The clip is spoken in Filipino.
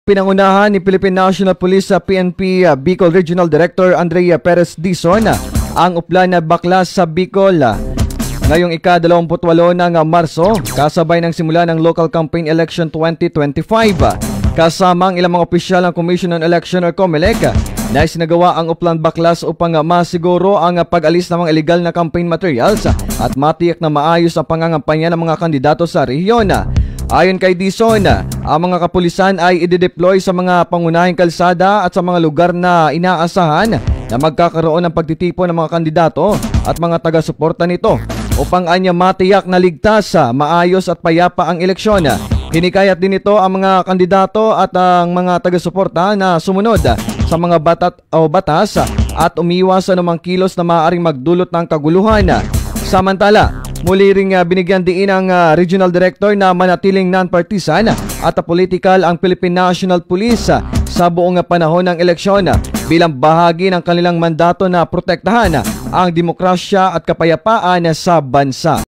Pinangunahan ni Philippine National Police sa PNP Bicol Regional Director Andrea Perez Dizon ang uplan na baklas sa Bicol ngayong ika-28 ng Marso kasabay ng simula ng local campaign election 2025. Kasama ang ilang mga opisyal ng Commission on Election or COMELEC na isinagawa ang uplan baklas upang masiguro ang pag-alis ng mga illegal na campaign materials at matiyak na maayos ang pangangampanya ng mga kandidato sa rehiyon. Ayon kay Dizon, ang mga kapulisan ay i-deploy sa mga pangunahing kalsada at sa mga lugar na inaasahan na magkakaroon ng pagtitipon ng mga kandidato at mga taga-suporta nito upang anya matiyak na ligtas, maayos at payapa ang eleksyon. Hinikayat din ito ang mga kandidato at ang mga taga-suporta na sumunod sa mga batas at umiwas sa anumang kilos na maaaring magdulot ng kaguluhan. Samantala, muli ring binigyan diin ang Regional Director na manatiling non-partisan at political ang Philippine National Police sa buong panahon ng eleksyon bilang bahagi ng kanilang mandato na protektahan ang demokrasya at kapayapaan sa bansa.